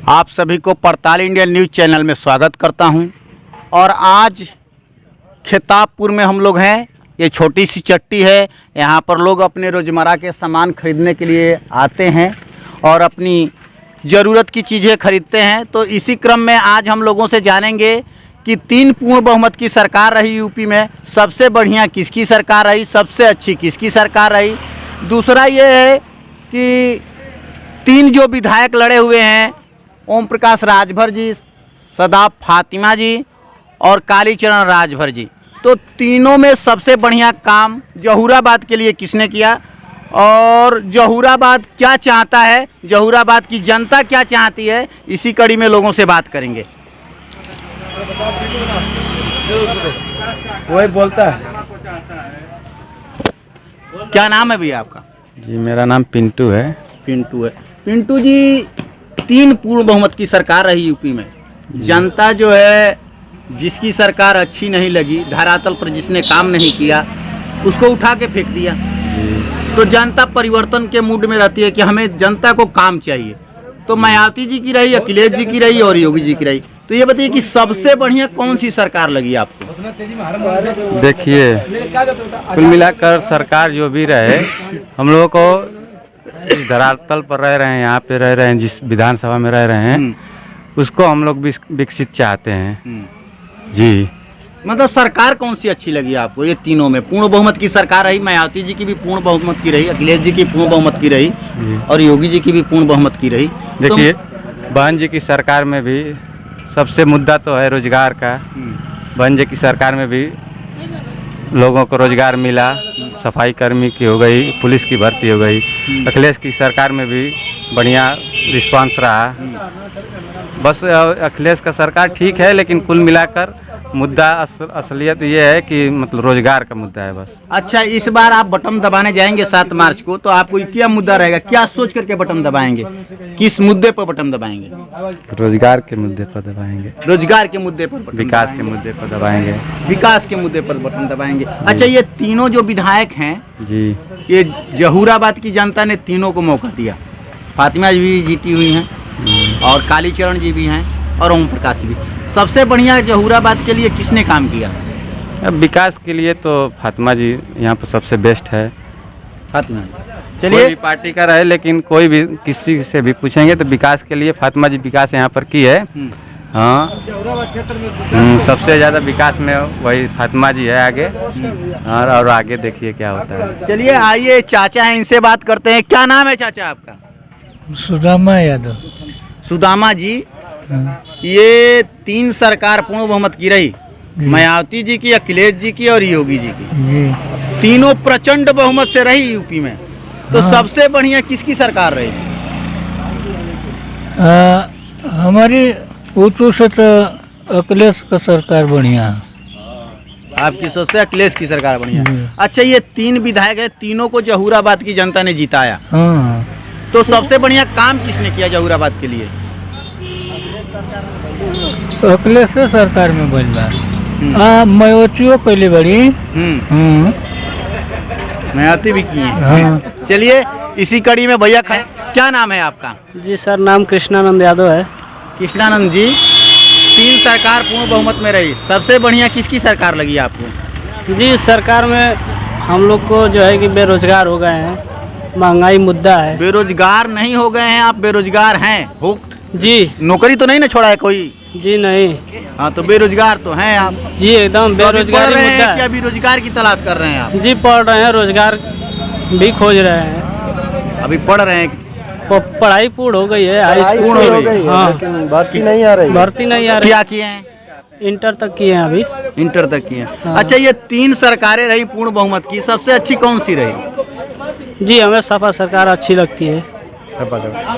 आप सभी को पड़ताल इंडिया न्यूज़ चैनल में स्वागत करता हूं। और आज खेताबपुर में हम लोग हैं। ये छोटी सी चट्टी है, यहाँ पर लोग अपने रोज़मर्रा के सामान खरीदने के लिए आते हैं और अपनी ज़रूरत की चीज़ें खरीदते हैं। तो इसी क्रम में आज हम लोगों से जानेंगे कि 3 पूर्ण बहुमत की सरकार रही यूपी में, सबसे बढ़िया किसकी सरकार रही, सबसे अच्छी किसकी सरकार रही। दूसरा ये है कि 3 जो विधायक लड़े हुए हैं, ओम प्रकाश राजभर जी, सदाब फातिमा जी और कालीचरण राजभर जी, तो तीनों में सबसे बढ़िया काम जहूराबाद के लिए किसने किया और जहूराबाद क्या चाहता है, जहूराबाद की जनता क्या चाहती है, इसी कड़ी में लोगों से बात करेंगे। वही बोलता है। क्या नाम है भैया आपका? जी मेरा नाम पिंटू है। पिंटू है। पिंटू जी, 3 पूर्ण बहुमत की सरकार रही यूपी में। जनता जो है, जिसकी सरकार अच्छी नहीं लगी, धरातल पर जिसने काम नहीं किया, उसको उठा के फेंक दिया। तो जनता परिवर्तन के मूड में रहती है कि हमें जनता को काम चाहिए। तो मायावती जी की रही, अखिलेश जी की रही और योगी जी की रही। तो ये बताइए कि सबसे बढ़िया कौन सी सरकार लगी आपको? देखिए, कुल मिलाकर सरकार जो भी रहे, हम लोगों को इस धरातल पर रह रहे हैं, यहाँ पे रह रहे हैं, जिस विधानसभा में रह रहे हैं, उसको हम लोग विकसित चाहते हैं। जी, मतलब सरकार कौन सी अच्छी लगी आपको? ये तीनों में पूर्ण बहुमत की सरकार रही, मायावती जी की भी पूर्ण बहुमत की रही, अखिलेश जी की पूर्ण बहुमत की रही और योगी जी की भी पूर्ण बहुमत की रही। देखिए, बहन जी की सरकार में भी सबसे मुद्दा तो है रोजगार का। बहन जी की सरकार में भी लोगों को रोजगार मिला, सफाई कर्मी की हो गई, पुलिस की भर्ती हो गई। अखिलेश की सरकार में भी बढ़िया रिस्पांस रहा। बस अखिलेश का सरकार ठीक है, लेकिन कुल मिलाकर मुद्दा असलियत ये है कि मतलब रोजगार का मुद्दा है बस। अच्छा, इस बार आप बटन दबाने जाएंगे 7 मार्च को, तो आपको क्या मुद्दा रहेगा, क्या सोच करके बटन दबाएंगे, किस मुद्दे पर बटन दबाएंगे? रोजगार के मुद्दे पर दबाएंगे। रोजगार के मुद्दे पर, विकास के मुद्दे पर दबाएंगे। विकास के मुद्दे पर बटन दबाएंगे। अच्छा, ये तीनों जो विधायक हैं जी, ये जहूराबाद की जनता ने तीनों को मौका दिया। फातिमा जी भी जीती हुई हैं और कालीचरण जी भी हैं और ओम प्रकाश भी। सबसे बढ़िया जहूराबाद के लिए किसने काम किया? अब विकास के लिए तो फातिमा जी यहाँ पर सबसे बेस्ट है। फातिमा जी, चलिए, कोई भी पार्टी का रहे, लेकिन कोई भी किसी से भी पूछेंगे तो विकास के लिए फातिमा जी विकास यहाँ पर की है। हाँ, सबसे ज़्यादा विकास में वही फातिमा जी है आगे। और आगे देखिए क्या होता है। चलिए, आइए, चाचा हैं, इनसे बात करते हैं। क्या नाम है चाचा आपका? सुदामा यादव। सुदामा जी, ये 3 सरकार पूर्ण बहुमत की रही, मायावती जी की, अखिलेश जी की और योगी जी की। तीनों प्रचंड बहुमत से रही यूपी में। तो सबसे बढ़िया किसकी सरकार रही? हमारी ऊँचू से तो अखिलेश का सरकार बढ़िया है। आपकी सोच से अखिलेश की सरकार बढ़िया। अच्छा, ये 3 विधायक है, तीनों को जहूराबाद की जनता ने जिताया। हाँ, तो सबसे बढ़िया काम किसने किया जहूराबाद के लिए? अखिलेश से सरकार में बनला। मायावतियों पहले बड़ी। मायावती भी की है। चलिए, इसी कड़ी में भैया क्या नाम है आपका? जी सर, नाम कृष्णानंद यादव है। कृष्णानंद जी, 3 सरकार पूर्ण बहुमत में रही, सबसे बढ़िया किसकी सरकार लगी आपको? जी, सरकार में हम लोग को जो है कि बेरोजगार हो गए हैं, महंगाई मुद्दा है। बेरोजगार नहीं हो गए हैं आप, बेरोजगार हैं हो जी। नौकरी तो नहीं ना छोड़ा है कोई? जी नहीं। हाँ, तो बेरोजगार तो हैं आप। जी, एकदम बेरोजगारी मुद्दा है। क्या अभी रोजगार की तलाश कर रहे हैं आप? जी, पढ़ रहे हैं, रोजगार भी खोज रहे हैं। अभी पढ़ रहे हैं? पढ़ाई पूर्ण हो गई है, हाई स्कूल हो गई। हाँ, लेकिन भर्ती नहीं आ रही। क्या किए हैं? इंटर तक किए हैं अभी। इंटर तक किए हैं। अच्छा, ये 3 सरकारें रही पूर्ण बहुमत की, सबसे अच्छी कौन सी रही? जी, हमें सपा सरकार अच्छी लगती है।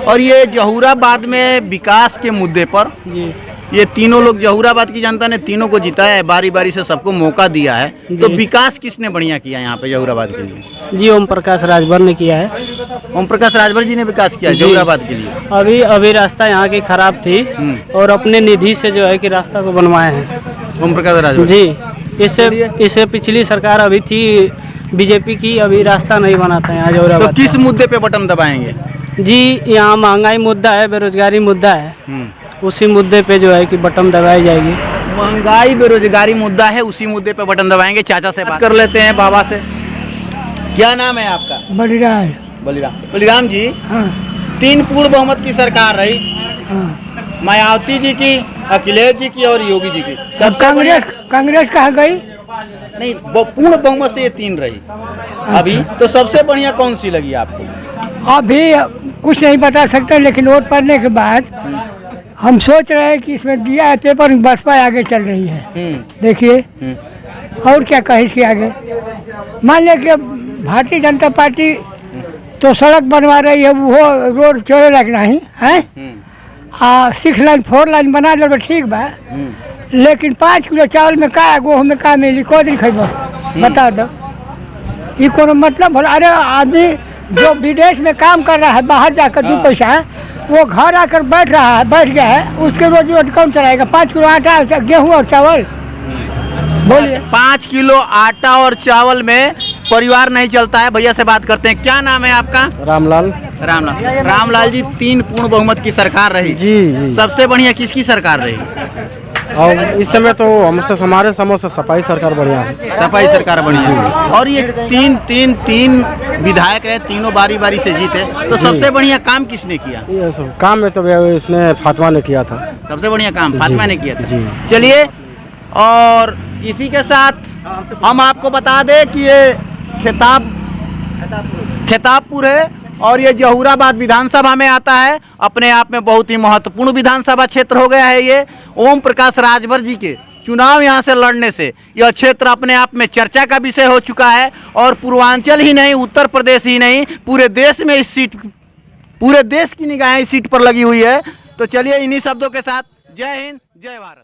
और ये जहूराबाद में विकास के मुद्दे पर जी, ये तीनों लोग, जहूराबाद की जनता ने तीनों को जिताया है, बारी बारी से सबको मौका दिया है। तो विकास किसने बढ़िया किया यहाँ पे जहूराबाद के लिए? जी, ओम प्रकाश राजभर ने किया है। ओम प्रकाश राजभर जी ने विकास किया जहूराबाद के लिए। अभी रास्ता यहाँ की खराब थी और अपने निधि से जो है कि रास्ता को बनवाए हैं ओम प्रकाश राजभर जी। इससे पिछली सरकार अभी थी बीजेपी की, अभी रास्ता नहीं बना था यहाँ जहूराबाद। तो किस मुद्दे पे बटन दबाएंगे? जी यहाँ महंगाई मुद्दा है, बेरोजगारी मुद्दा है, उसी मुद्दे पे जो है कि बटन दबाई जाएगी। महंगाई बेरोजगारी मुद्दा है, उसी मुद्दे पे बटन दबाएंगे। चाचा से बात कर लेते हैं, बाबा से। क्या नाम है आपका? बलिराज। बलिराम। बलिराम जी, हाँ 3 पूर्ण बहुमत की सरकार रही, हाँ। मायावती जी की, अखिलेश जी की और योगी जी की। अब सबसे कांग्रेस कांग्रेस कहाँ गई? बढ़िया- नहीं, वो पूर्ण बहुमत से ये 3 रही अभी, तो सबसे बढ़िया कौन सी लगी आपको? अभी कुछ नहीं बता सकते, लेकिन वोट पड़ने के बाद हम सोच रहे हैं कि इसमें दिया है पेपर, बसपा आगे चल रही है। देखिए और क्या कहे इसके आगे। मान लिया कि भारतीय जनता पार्टी तो सड़क बनवा रही है, वो रोड चौड़े लायक नहीं है। 6 लाइन 4 लाइन बना दे तो ठीक बा, लेकिन 5 किलो चावल में का गेहूँ में का मिली, को दिन खेब बता दो। ये कोनो मतलब बोला? अरे आदमी जो विदेश में काम कर रहा है, बाहर जाकर 2 पैसा, वो घर आकर बैठ रहा है, बैठ गया है, उसके रोजी रोटी कौन चलाएगा? 5 किलो आटा, गेहूँ और चावल, बोलिए। 5 किलो आटा और चावल में परिवार नहीं चलता है। भैया से बात करते हैं। क्या नाम है आपका? रामलाल। रामलाल। रामलाल जी, 3 पूर्ण बहुमत की सरकार रही। जी। सबसे बढ़िया किसकी सरकार रही? और इस समय तो हमारे समझ से सफाई सरकार बढ़िया है। सफाई सरकार बनी है। और ये तीन विधायक रहे, तीनों बारी बारी से जीते, तो सबसे बढ़िया काम किसने किया? ये सब काम में तो इसने फातिमा ने किया था। सबसे बढ़िया काम फातिमा ने किया था। जी। चलिए, और इसी के साथ हम आपको बता दें कि ये खेताबपुर है और ये जहूराबाद विधानसभा में आता है। अपने आप में बहुत ही महत्वपूर्ण विधानसभा क्षेत्र हो गया है ये। ओम प्रकाश राजभर जी के चुनाव यहाँ से लड़ने से यह क्षेत्र अपने आप में चर्चा का विषय हो चुका है। और पूर्वांचल ही नहीं, उत्तर प्रदेश ही नहीं, पूरे देश में पूरे देश की निगाहें इस सीट पर लगी हुई है। तो चलिए, इन्हीं शब्दों के साथ जय हिंद, जय भारत।